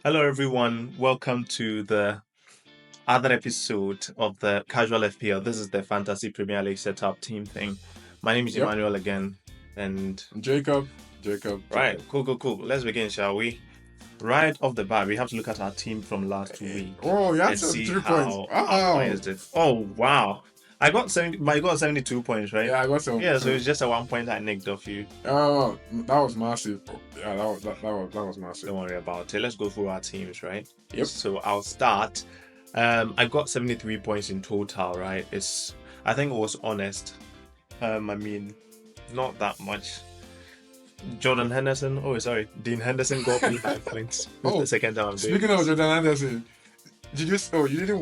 Hello, everyone. Welcome to the other episode of the Casual FPL. This is the Fantasy Premier League setup team thing. My name is Yep. Emmanuel again. And Jacob. right, cool. Let's begin, shall we? Right off the bat, we have to look at our team from last week Oh, you had and see 73 points. how Wow. is it. Oh wow, I got 72 points, right? Yeah, I got some. Yeah, so it's just a 1 point I nicked off you. Oh, that was massive. Yeah, that was massive. Don't worry about it. Let's go through our teams, right? Yep. So I'll start. I got 73 points in total, right? I think it was honest. Not that much. Jordan Henderson. Oh, sorry, Dean Henderson got me 5 points. Oh, The second time I'm doing Speaking of Jordan Anderson, you didn't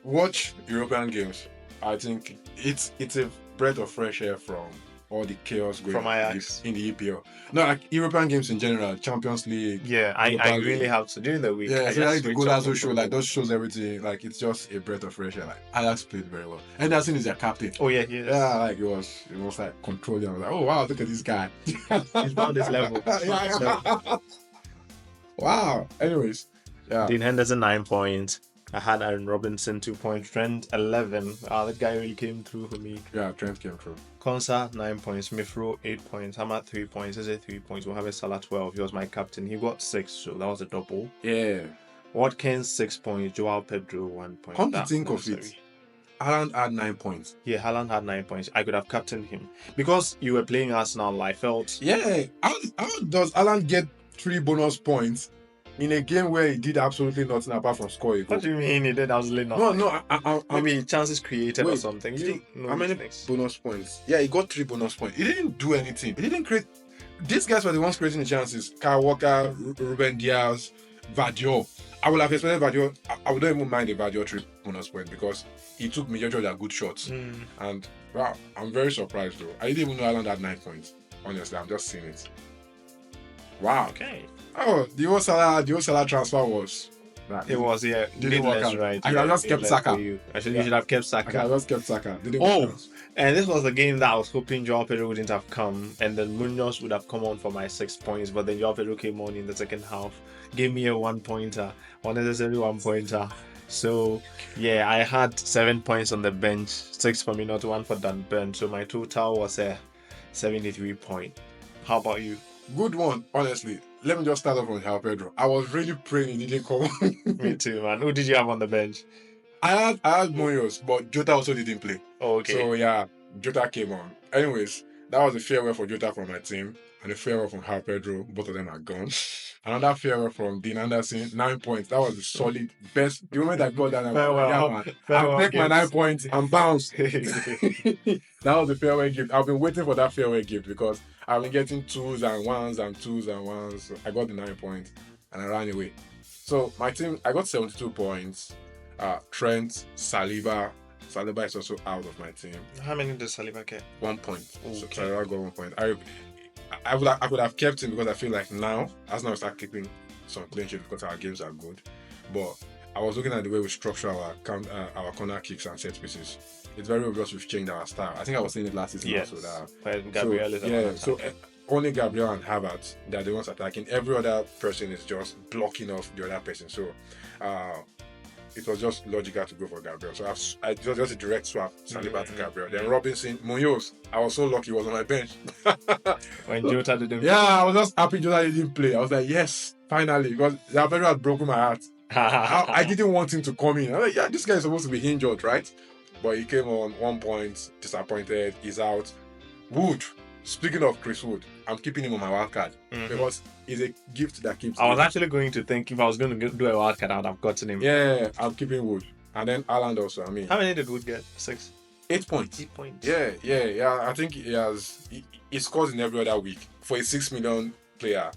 watch European games? I think it's a breath of fresh air from all the chaos going From on Ajax. in the EPL. No, like European games in general, Champions League. Yeah, I Europa really League. have to during the week. Yeah, I so like just the switch goal off also from show, football. like those shows everything, like it's just a breath of fresh air. Like Ajax played very well. Henderson is their captain. Oh yeah, he is. Yeah, like it was like controlling. I was like, oh wow, look at this guy. He's found his level. Yeah. Wow. Anyways, yeah. Dean Henderson 9 points. I had Aaron Robinson 2 points. Trent 11. That guy really came through for me. Yeah, Trent came through. Konsa 9 points, Smith Rowe 8 points, Hamad 3 points, Eze 3 points, Mohamed Salah 12. He was my captain. He got 6, so that was a double. Yeah. Watkins 6 points, Joao Pedro 1 point. Come to think of it, Haaland had 9 points. Yeah, Haaland had 9 points. I could have captained him because you were playing Arsenal. I felt Yeah. How does Haaland get 3 bonus points in a game where he did absolutely nothing apart from score a goal? What do you mean he did absolutely nothing? No. Maybe chances created or Wait, something. how many bonus points? Yeah, he got 3 bonus points. He didn't do anything. He didn't create. These guys were the ones creating the chances. Kyle Walker, Ruben Diaz, Vadio. I would have expected Vadio. I wouldn't even mind the Vadio 3 bonus point because he took majority of their good shots. And wow, I'm very surprised though. I didn't even know Haaland had 9 points. Honestly, I'm just seeing it. Wow. Okay. Oh, the old Salah transfer was. It was, yeah. Didn't work needless, out. right? I could have just kept Saka. You should have kept Saka. I just kept Saka. Didn't Oh, work out. and this was the game that I was hoping Joao Pedro wouldn't have come, and then Munoz would have come on for my 6 points, but then Joao Pedro came on in the second half, gave me a 1-pointer, unnecessary 1-pointer. So, yeah, I had 7 points on the bench, 6 for me, not 1 for Dan Burn. So my total was a 73 point. How about you? Good one, honestly. Let me just start off with Joao Pedro. I was really praying he didn't come on. Me too, man. Who did you have on the bench? I had Munoz, but Jota also didn't play. Oh, okay. So yeah, Jota came on. Anyways, that was a farewell for Jota from my team, and a farewell from Joao Pedro. Both of them are gone. Another farewell from Dean Anderson, 9 points. That was the solid best. The moment I got that, I'll take my 9 points and bounce. That was the farewell gift. I've been waiting for that farewell gift because I've been getting 2s and 1s and 2s and 1s. So I got the 9 points and I ran away. So my team, I got 72 points. Trent, Saliba is also out of my team. How many did Saliba get? 1 point. Okay. So Saliba got 1 point. I could have kept him because I feel like now Arsenal will start keeping some clean sheets because our games are good. But I was looking at the way we structure our corner kicks and set pieces. It's very obvious we've changed our style. I think I was saying it last season Yes. also. Gabriel is Only Gabriel and Havertz, they're the ones attacking. Every other person is just blocking off the other person. So it was just logical to go for Gabriel. So it was just a direct swap, Saliba to Gabriel. Then Robinson, Munoz, I was so lucky he was on my bench. when Jota didn't. Yeah, I was just happy Jota didn't play. I was like, yes, finally, because Gabriel had broken my heart. I didn't want him to come in. I was like, yeah, this guy is supposed to be injured, right? But he came on 1 point, disappointed, he's out. Wood. Speaking of Chris Wood, I'm keeping him on my wildcard because he's a gift that keeps. I was actually going to think if I was going to do a wildcard, I would have gotten him. Yeah, I'm keeping Wood. And then Haaland also, I mean. How many did Wood get? 6? 8 points. 8 points. Yeah. I think he scores in every other week. For a 6 million player,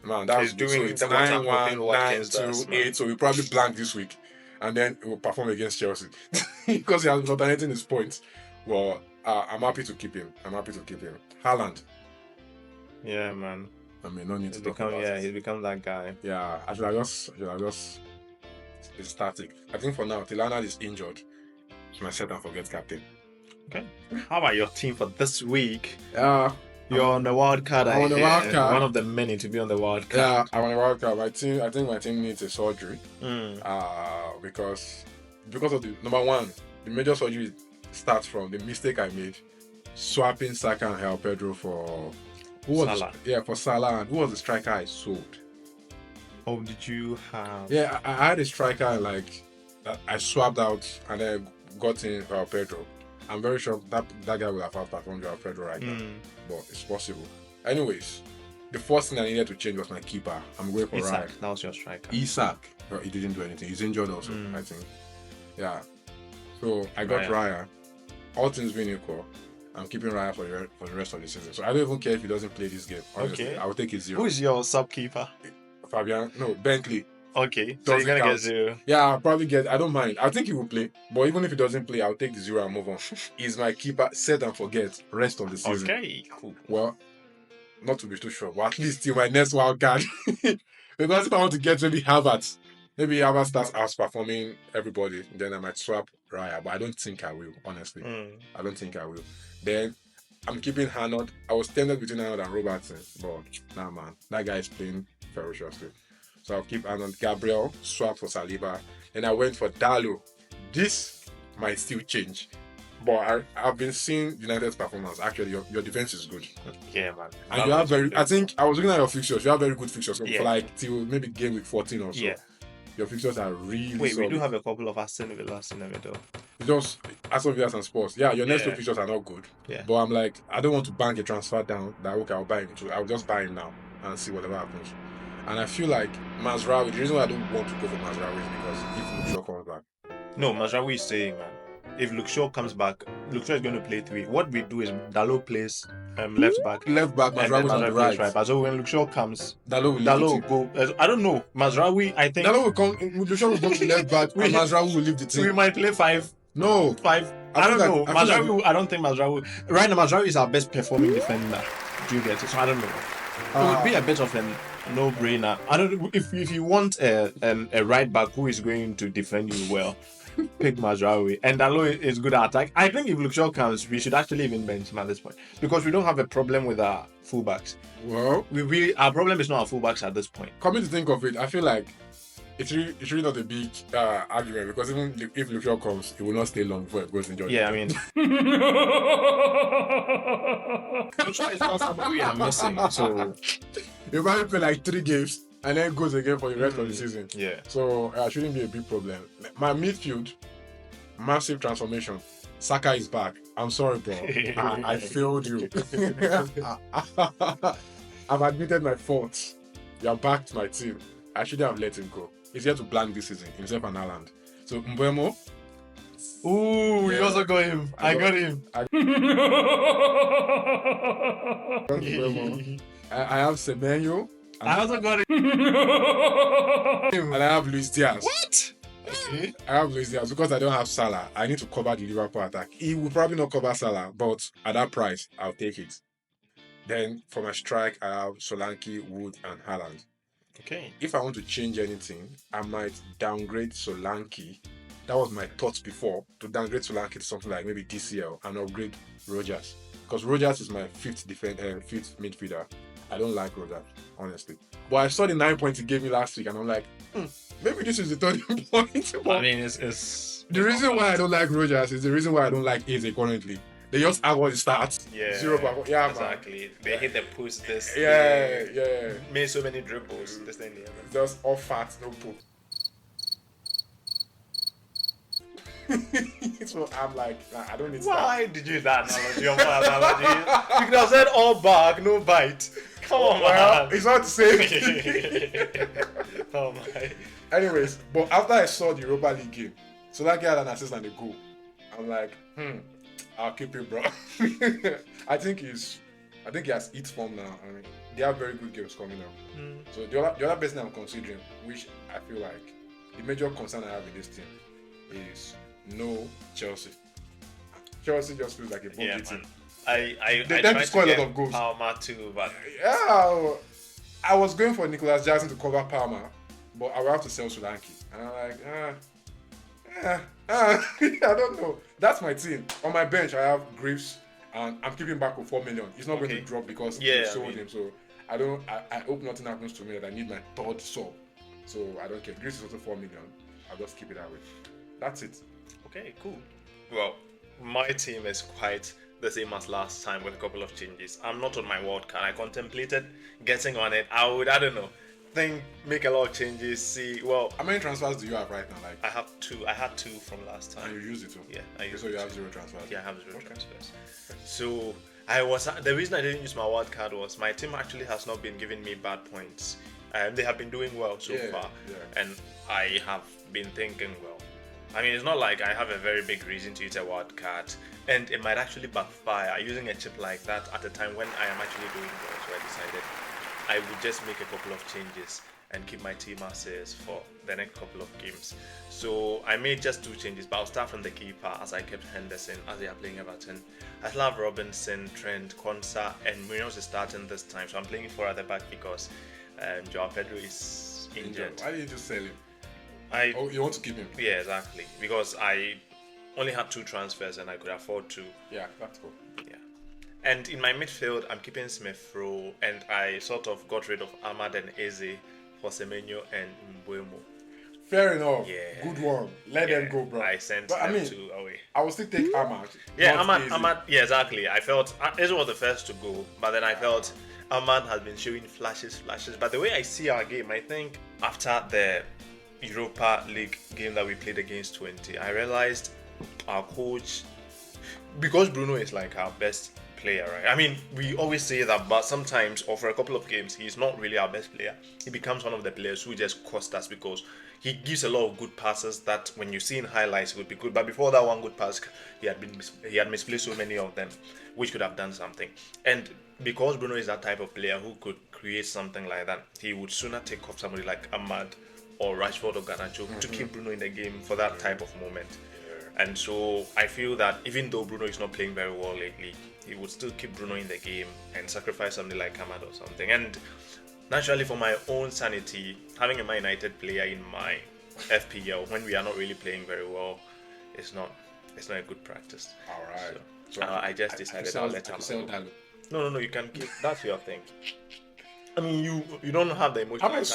man, that's doing so it's the 9-1, Watkins 9-2, 8. So we probably blank this week. And then we'll perform against Chelsea. Because he has been alternating his points. Well, I'm happy to keep him. Haaland. Yeah, man. I mean, no need to talk become, about yeah, it. he's become that guy. Yeah, I should have just it's static. I think for now, till Haaland is injured, it's my set and forget captain. Okay. How about your team for this week? You're on the wild card. I'm on the wild card. One of the many to be on the wild Yeah, card. I'm on the wild card. I think my team needs a surgery. Because of the number one, the major surgery starts from the mistake I made swapping Saka and Pedro for Salah. for Salah. And who was the striker I sold? Oh, did you have? Yeah, I had a striker like that I swapped out and then got in Pedro. I'm very sure that guy will have outperformed Pedro right now, but it's possible. Anyways, the first thing I needed to change was my keeper. I'm going for Isak. Raya. That was your striker. Isak, but he didn't do anything. He's injured also, I think. Yeah. So I got Raya. All things being equal, I'm keeping Raya for the rest of the season. So I don't even care if he doesn't play this game. Honestly, I will take his 0. Who is your sub keeper? Fabian? No, Bentley. Okay, so you're gonna get 0. Yeah, I'll probably get. I don't mind. I think he will play, but even if he doesn't play, I'll take the 0 and move on. He's my keeper. Set and forget. Rest of the season. Okay, cool. Well, not to be too sure, but at least till my next wild card. Because if I want to get maybe Havertz starts outperforming everybody, then I might swap Raya, but I don't think I will. Honestly, I don't think I will. Then I'm keeping Hannard. I was tempted between Hannard and Robertson, but nah, man, that guy is playing ferociously. So I'll keep Arnold. Gabriel, swap for Saliba. Then I went for Dalo. This might still change. But I've been seeing United's performance. Actually, your defense is good. Yeah, man. And you have I think I was looking at your fixtures. You have very good fixtures for like till maybe game week 14 or so. Yeah. Your fixtures are really solid. We do have a couple of Aston Villa in the middle. Just Aston Villa and Spurs. Yeah, your next two fixtures are not good. Yeah. But I'm like, I don't want to bank a transfer down that okay, I'll buy him too. I'll just buy him now and see whatever happens. And I feel like Mazraoui, the reason why I don't want to go for Mazraoui is because if Luke Shaw comes back. No, Mazraoui is staying, man. If Luke Shaw comes back, Luke Shaw is going to play 3. What we do is Dalo plays left back. Mazraoui is on the right. So when Luke Shaw comes, Dalo will go. I don't know. Mazraoui, I think. Dalo will come. Luke Shaw will go to left back and Mazraoui will leave the team. We might play 5. No. 5. I don't know. I don't think Mazraoui. Right now, Mazraoui is our best performing defender. Do you get it? So I don't know. It would be a bit of a no-brainer. I don't. If you want a right back who is going to defend you well, pick Mazraoui. And Dalo is good at attack. I think if Luke Shaw comes, we should actually even bench him at this point because we don't have a problem with our fullbacks. Well, our problem is not our fullbacks at this point. Coming to think of it, I feel like it's really not a big argument because even if Luke Shaw comes, he will not stay long before it goes injured. Yeah, I mean, Luke Shaw is not somebody we are missing. So you might play like 3 games and then goes again for the rest of the season. Yeah. So it shouldn't be a big problem. My midfield, massive transformation. Saka is back. I'm sorry, bro. I failed you. I've admitted my faults. You have backed my team. I shouldn't have let him go. He's here to blank this season, himself and Haaland. So Mbeumo. Ooh, you also got him. I got him. I have Semenyo. I also got him. And I have Luis Diaz. What? Okay. I have Luis Diaz because I don't have Salah. I need to cover the Liverpool attack. He will probably not cover Salah, but at that price, I'll take it. Then for my strike, I have Solanke, Wood, and Haaland. Okay. If I want to change anything, I might downgrade Solanke. That was my thoughts before, to downgrade Solanke to something like maybe DCL and upgrade Rogers. Because Rogers is my fifth midfielder. I don't like Rogers, honestly. But I saw the 9 points he gave me last week and I'm like, maybe this is the turning point. I mean, it's the reason why I don't like Rogers is the reason why I don't like Eze currently. They just have all the stats. Yeah. 0 per. Yeah, exactly. Man. They hit the post this. Yeah. Made so many dribbles. This thing. Just all fat, no poop. So I'm like, nah, I don't need. Why did you that analogy? You could have said all bark, no bite. Come on, man. It's not the same. Oh my. Anyways, but after I saw the Europa League game, so that guy had an assist and a goal. I'm like, I'll keep him, bro. I think he has hit form now. I mean, they have very good games coming up. So the other person I'm considering, which I feel like the major concern I have with this team is no Chelsea. Chelsea just feels like a bogey team. They tend to score a lot of goals. Palmer too, but I was going for Nicholas Jackson to cover Palmer, but I will have to sell Solanke. And I'm like, I don't know. That's my team. On my bench, I have Greaves, and I'm keeping back with 4 million. He's not going Okay. to drop because Yeah, you I sold mean- him. So I hope nothing happens to me that I need my third sub. So I don't care. Greece is also 4 million. I'll just keep it that way. That's it. Okay, cool. Well, my team is quite the same as last time with a couple of changes. I'm not on my wildcard. I contemplated getting on it. I don't know, make a lot of changes. See, well, How many transfers do you have right now? Like, I have two. I had two from last time. and you use it too? Yeah, I used So you it have too. 0 transfers? Yeah, I have zero Okay. transfers. So the reason I didn't use my wild card was my team actually has not been giving me bad points. They have been doing well so Yeah, far, yeah. and I have been thinking, well, I mean, it's not like I have a very big reason to use a wild card, and it might actually backfire using a chip like that at a time when I am actually doing well. So I decided I would just make a couple of changes and keep my team as is for the next couple of games. So I made just two changes, but I'll start from the keeper as I kept Henderson as they are playing Everton. I still have Robinson, Trent, Konsa, and Munoz is starting this time. So I'm playing 4 at the back because Joao Pedro is injured. Why did you just sell him? I Oh, you want to keep him? Yeah, exactly, because I only had 2 transfers and I could afford to. Yeah, that's cool. Yeah. And in my midfield, I'm keeping Smith Rowe, and I sort of got rid of Ahmad and Eze for Semenyo and Mbeumo. Fair enough. Yeah. Good one. Let them go, bro. I sent But, them two away. I will still take Ahmad. Yeah, not Eze. Ahmad. Yeah, exactly. I felt Eze was the first to go, but then I felt Ahmad has been showing flashes. But the way I see our game, I think after the Europa League game that we played against 20, I realized our coach, because Bruno is like our best player, right? I mean, we always say that, but sometimes, or for a couple of games, he's not really our best player. He becomes one of the players who just cost us because he gives a lot of good passes that when you see in highlights would be good. But before that one good pass, he had misplaced so many of them, which could have done something. And because Bruno is that type of player who could create something like that, he would sooner take off somebody like Ahmad or Rashford or Garnacho to keep Bruno in the game for that type of moment. And so I feel that even though Bruno is not playing very well lately, he would still keep Bruno in the game and sacrifice somebody like Ahmad or something. And naturally, for my own sanity, having a Man United player in my FPL when we are not really playing very well, it's not a good practice. All right. So I just decided I'll let him go. No, you can keep. That's your thing. I mean, you don't have the emotional. I might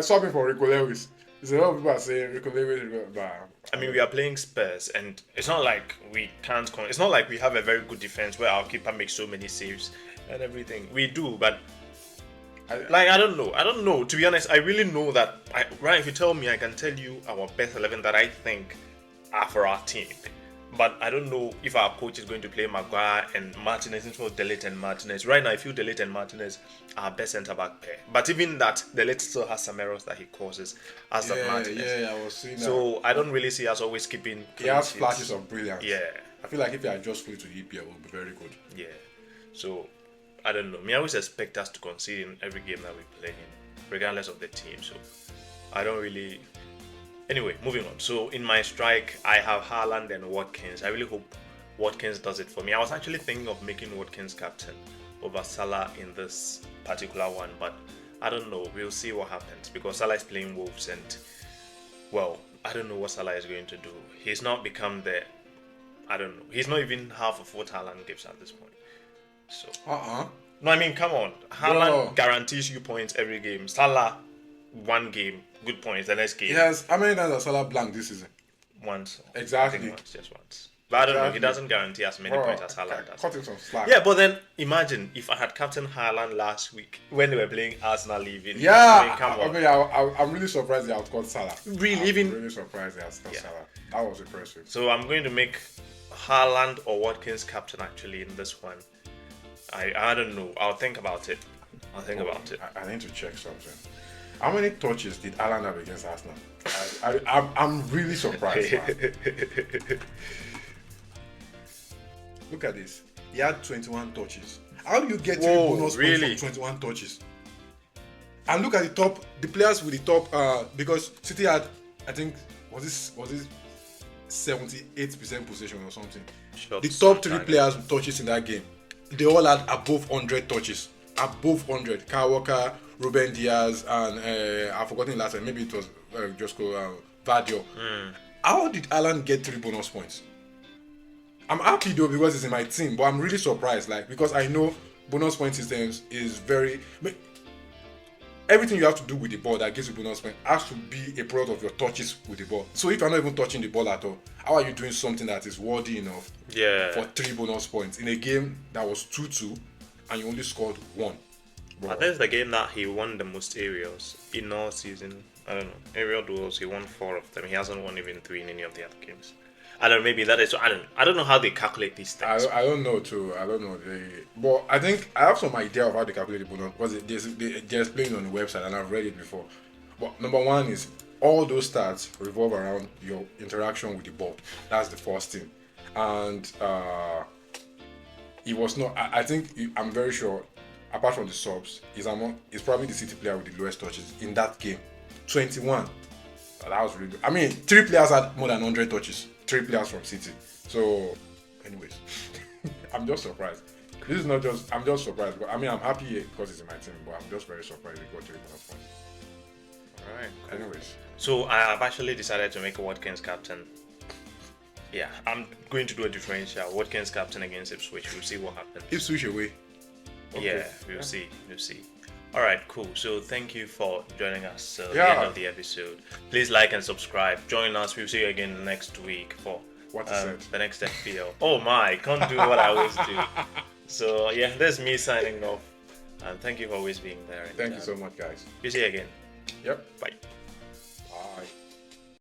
swap him for Rico Lewis. There's a lot of people are saying Rico Lewis, but I mean, we are playing Spurs, and it's not like we can't. It's not like we have a very good defense where our keeper makes so many saves and everything. We do, but I don't know. To be honest, I really know that. Right, if you tell me, I can tell you our best 11 that I think are for our team. But I don't know if our coach is going to play Maguire and Martinez instead of Delete and Martinez. Right now, I feel Delete and Martinez are our best centre-back pair. But even that, Delete still has some errors that he causes as of Martinez. Yeah, I was seeing that. So I don't really see us always keeping He has sheets. flashes of brilliance. Yeah. I feel like if he had just fully to EPL, it would be very good. Yeah. So I don't know. I always expect us to concede in every game that we play in, regardless of the team. So I don't really. Anyway, moving on. So in my strike, I have Haaland and Watkins. I really hope Watkins does it for me. I was actually thinking of making Watkins captain over Salah in this particular one, but I don't know. We'll see what happens because Salah is playing Wolves, and well, I don't know what Salah is going to do. He's not become the. I don't know. He's not even half of what Haaland gives at this point. So. No, I mean, come on. Haaland guarantees you points every game. Salah, one game, good points. The next game. Yes, how many times has Salah blanked this season? Once. Exactly. I think once, just once. But I don't know. He doesn't guarantee as many points as Haaland does. Cut him some slack. Yeah, but then imagine if I had captain Haaland last week when they were playing Arsenal leaving. Yeah, I mean, come on. I'm really surprised they outcaught Salah. Really, surprised they outcaught Salah. That was impressive. So I'm going to make Haaland or Watkins captain actually in this one. I don't know. I'll think about it. I need to check something. How many touches did Haaland have against Arsenal? I'm really surprised, man. Look at this. He had 21 touches. How do you get 3 bonus points from 21 touches? And look at the players with the top, because City had, I think, was this 78% possession or something. The top 3 players with touches in that game, they all had above 100 touches. Above 100. Kyle Walker, Ruben Diaz, and I've forgotten last time. Maybe it was just called Vadio. How did Alan get 3 bonus points? I'm happy though because it's in my team, but I'm really surprised, like, because I know bonus point systems is very. Everything you have to do with the ball that gives you bonus point has to be a product of your touches with the ball. So if you're not even touching the ball at all, how are you doing something that is worthy enough for 3 bonus points in a game that was 2-2 and you only scored 1? I think it's the game that he won the most aerials in all season. I don't know. Aerial duels, he won 4 of them. He hasn't won even 3 in any of the other games. I don't know, maybe that is. I don't know how they calculate these things. I don't know too. I don't know. But I think I have some idea of how they calculate the bonus because they explain on the website and I've read it before. But number one is all those stats revolve around your interaction with the ball. That's the first thing. And it was not. I think I'm very sure. Apart from the subs, he's probably the City player with the lowest touches in that game. 21. That was really good. I mean, 3 players had more than 100 touches. 3 players from City. So, anyways, I'm just surprised. This is not just. I'm just surprised. But I mean, I'm happy because it's in my team. But I'm just very surprised we got 3 bonus points. All right. Cool. Anyways, so I've actually decided to make a Watkins captain. Yeah, I'm going to do a differential. Watkins captain against Ipswich. We'll see what happens. Ipswich away. Okay. Yeah, we'll see. We'll see. All right, cool. So thank you for joining us at the end of the episode. Please like and subscribe. Join us. We'll see you again next week for the next FPL. Oh my, can't do what I always do. So yeah, there's me signing off. And thank you for always being there. And, thank you so much, guys. We'll see you again. Yep. Bye.